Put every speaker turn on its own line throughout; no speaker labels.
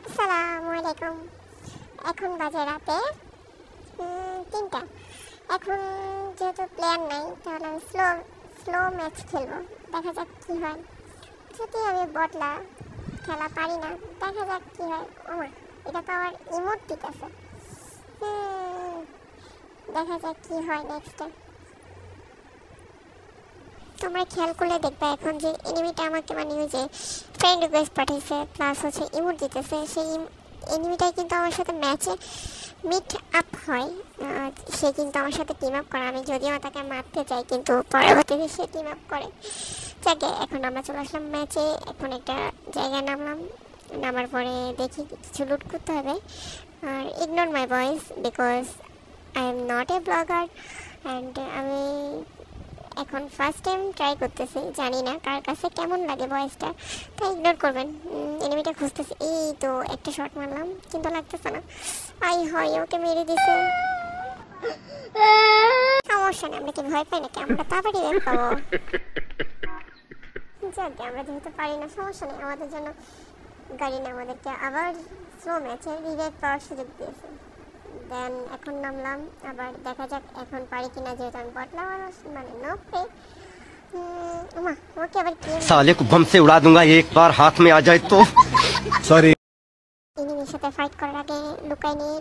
আসসালামু আলাইকুম। এখন বাজে রাতে 3টা। এখন যেহেতু প্লেয়ার নাই তাহলে আমি স্লো ম্যাচ খেলবো, দেখা যাক কি হয়। যদি আমি বটলা খেলা পারি না, দেখা যাক কি হয়। ওমা, এটা তো আমার ইমোট দিতেছে। দেখা যাক কি হয় নেক্সটে। তোমরা খেয়াল করলে দেখবে এখন যে এনিমিটা আমাকে মানে ওই যে ফ্রেন্ড রিকোয়েস্ট পাঠিয়েছে প্লাস হচ্ছে ইমোট দিতেছে, সেই এনিমিটাই কিন্তু আমার সাথে ম্যাচে মিট আপ হয়। সে কিন্তু আমার সাথে টিম আপ করে, আমি যদিও তাকে মারতে চাই কিন্তু পরবর্তীতে সে টিম আপ করে। যাকে এখন আমরা চলে আসলাম ম্যাচে। এখন একটা জায়গায় নামার পরে দেখি কিছু লুট করতে হবে। আর ignore my voice because I am not a blogger and আমি এখন ফার্স্ট টাইম ট্রাই করতেছি, জানি না কার কাছে কেমন লাগে ভয়েসটা, তাই ইগনোর করবেন। এনিমিটা খুঁজতেছি, এই তো একটা শট মারলাম কিন্তু লাগতেছে না। আই হয় ওকে মেরে দিছে, সমস্যা নেই, আমরা কি ভয় পাই নাকি? আমরা তাড়াতাড়ি বের পাবো। যাকে আমরা যেহেতু পারি না, সমস্যা নেই, আমাদের জন্য গাড়ি না আমাদেরকে আবার স্লো ম্যাচে রিভাইভ পাওয়ার সুযোগ দিয়েছে। দেন এখন নামলাম, আবার দেখা যাক এখন পারি কিনা, যেহেতু আমি বটলা মানুষ মানে নপে। ওকে আবার কি
साले को बम से उड़ा दूंगा एक बार हाथ में आ जाए तो। सॉरी।
এনিমির সাথে ফাইট করার আগে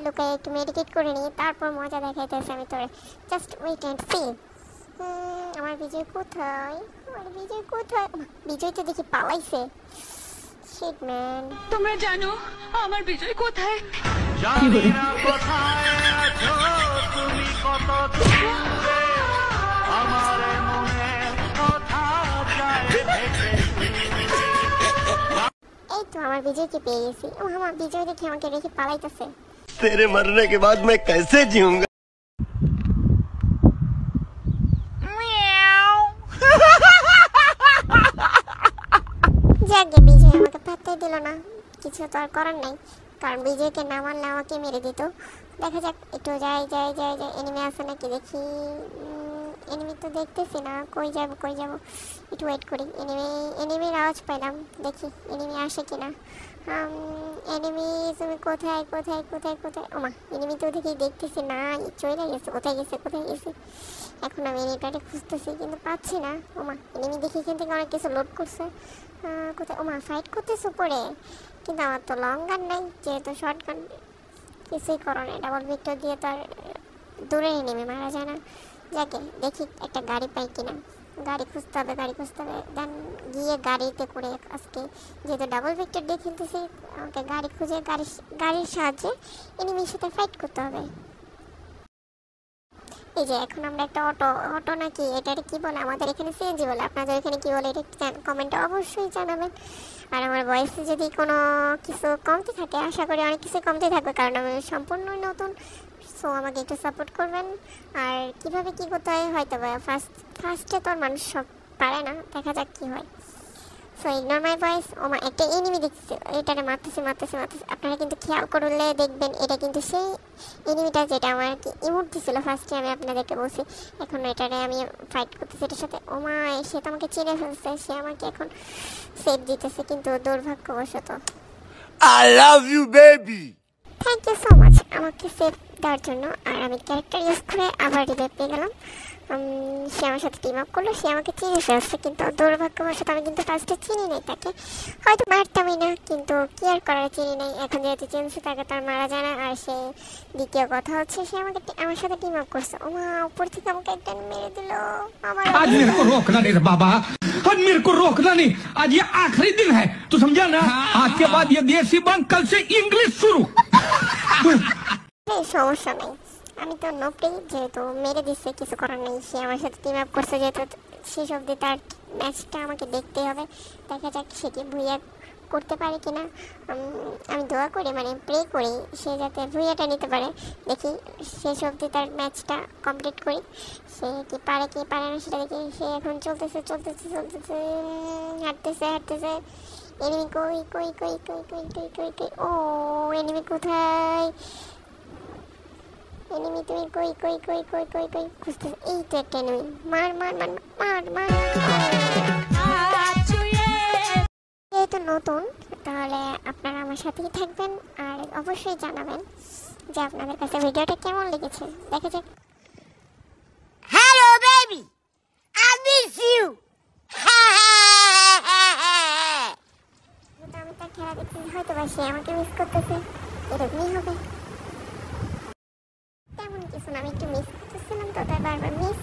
লুকাই একটু মেডিকেট করে নিই, তারপর মজা দেখাইতেছে আমি তোরে। Just wait and see. আমার বিজয় কোথায়? বিজয় তো দেখি পালাইছে। শিট ম্যান,
তোমরা জানো আমার বিজয় কোথায়?
এই তো আমার বিজয়কে পেয়ে গেছি। আমার বিজয় দেখি আমাকে রেখে পালাইতেছে।
तेरे मरने के बाद मैं कैसे जीऊंगा?
যাকে বিজয় আমাকে পাত্তাই দিল না, কিছু তো আর করার নাই, কারণ বিজয়কে না মারলে আমাকে মেরে দিত। দেখা যাক, একটু যাই। এনিমি আছে নাকি দেখি। এনিমি তো দেখতেছি না, কই যাব একটু ওয়েট করি। এনিমির আওয়াজ পাইলাম, দেখি এনিমি আসে কিনা। এনিমি তুমি কোথায়? ওমা, এনিমি তো দেখতেছি না, চলে গেছে। কোথায় গেছে? এখন আমি এনিমিটাকে খুঁজতেছি কিন্তু পাচ্ছি না। ওমা, এনিমি দেখি এখান থেকে অনেক কিছু লোড করছে। কোথায়? ওমা, ফাইট করতেছে উপরে, কিন্তু আমার তো লং গান নাই, যেহেতু শর্ট গান কিছুই করো না। ডাবল ভিক্টর দিয়ে তো আর দূরে নেমে মারা যায় না। যাকে দেখি একটা গাড়ি পাই কিনা, গাড়ি খুঁজতে হবে। দেন গিয়ে গাড়িতে করে আজকে যেহেতু ডাবল ভিক্টর দিয়ে খেলতেছি, আমাকে গাড়ি খুঁজে গাড়ির সাহায্যে এনিমির সাথে ফাইট করতে হবে। এই যে এখন আমরা একটা অটো নাকি এটার কি বলে, আমাদের এখানে সিএনজি বলে, আপনাদের এখানে কি বলে এটা কমেন্টে অবশ্যই জানাবেন। আর আমার ভয়েসে যদি কোনো কিছু কমতে থাকে, আশা করি অনেক কিছু কমতে থাকবে, কারণ আমি সম্পূর্ণই নতুন। সো আমাকে একটু সাপোর্ট করবেন। আর কিভাবে কি করতে হয় হয়তো ফার্স্টে তো আর মানুষ সব পারে না, দেখা যাক কি হয়। So ignore my voice. ওমা, একটা এনিমি দেখতেছে, এটারে মারতেছে। আপনারা কিন্তু খেয়াল করলে দেখবেন এটা কিন্তু সেই এনিমিটা যেটা আমার কি ইমোট দিছিল ফার্স্টে, আমি আপনাদেরকে বলছি। এখন এটারে আমি ফাইট করতেছি এটার সাথে। ওমা, সে তো আমাকে চিনে ফেলছে, সে আমাকে এখন সেভ দিতেছে, কিন্তু দুর্ভাগ্যবশত।
I love you baby.
Thank you so much আমাকে সেভ দেওয়ার জন্য। আর আমি ক্যারেক্টার ইউজ করে আবার রিভাইভ পেয়ে গেলাম। সে আমার সাথে টিম আপ করলো, সে আমাকে চিনে ফেলছে, কিন্তু দুর্ভাগ্যবশত আমি কিন্তু ফার্স্টে চিনি নাই তাকে, হয়তো মারতামই না, কিন্তু কি আর করার, চিনি নাই। এখন যেহেতু চিনছে তাকে তার মারা যায় না। আর সে দ্বিতীয় কথা হচ্ছে সে আমার সাথে টিম আপ করছে। ওমা, উপর থেকে আমাকে একটা মেরে দিল।
आज मेरे को रोकना नहीं रे बाबा, आज मेरे को रोकना नहीं, आज ये आखिरी दिन है, तू समझा ना? आज के बाद ये देसी बांग, कल से इंग्लिश शुरू।
সমস্যা নেই, আমি তো নপড়ি, যেহেতু মেরে দিচ্ছে কিছু করার নেই। সে আমার সাথে টিম আপ করছে, যেহেতু শেষ অবধি তার ম্যাচটা আমাকে দেখতে হবে। দেখা যাক সে কি ভুইয়া করতে পারে কিনা। আমি দোয়া করি, মানে প্রে করি সে যাতে ভুইয়াটা নিতে পারে। দেখি শেষ অবধি তার ম্যাচটা কমপ্লিট করি, সে কি পারে না সেটা দেখি। সে এখন চলতেছে, হাঁটতেছে। এনিমি কই? ও এনিমি কোথায়? এনিমি তুমি কই খুঁজতেছে। এই তো একটা এনিমি, মার। যেহেতু নতুন, তাহলে আপনারা আমার আমার সাথেই থাকবেন আর অবশ্যই জানাবেন যে আপনাদের কাছে ভিডিওটা কেমন লেগেছে। দেখা যাক।
Hello, baby. I miss you.
কিন্তু আমি তার খেলা দেখছি, হয়তো বা সে আমাকে মিস করতেছে, এরকমই হবে। তেমন কিছু না, আমি একটু মিস করতেছিলাম তো তাই বারবার মিস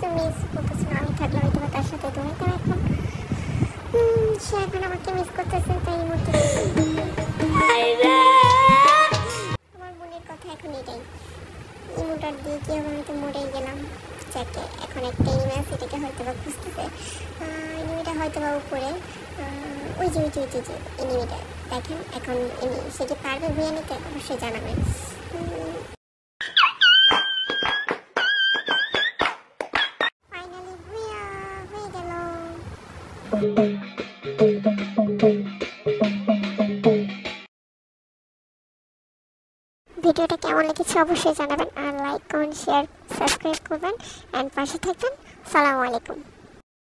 করতেছিলাম। আমি থাকলে হয়তো বা তার সাথে দৌড়াতাম। এখন সে এখন আমাকে মিস করতেছে, তাই এই মুহূর্তে আমার মনের কথা এখন এটাই। ইমোটার দিয়ে কি হবে, আমি তো মরেই গেলাম। যাকে এখন একটা এনিমি আছে, এটাকে হয়তো বা খুঁজতেছে। এনিমিটা হয়তো বা উপরে, ওই যে এনিমিটা দেখেন। এখন সে কি পারবে ভুয়ে নিতে, অবশ্যই জানাবেন। ফাইনালি ভুয়া হয়ে গেল। ভিডিওটা কেমন লেগেছে অবশ্যই জানাবেন আর লাইক কমেন্ট শেয়ার সাবস্ক্রাইব করবেন এন্ড পাশে থাকবেন। আসসালামু আলাইকুম।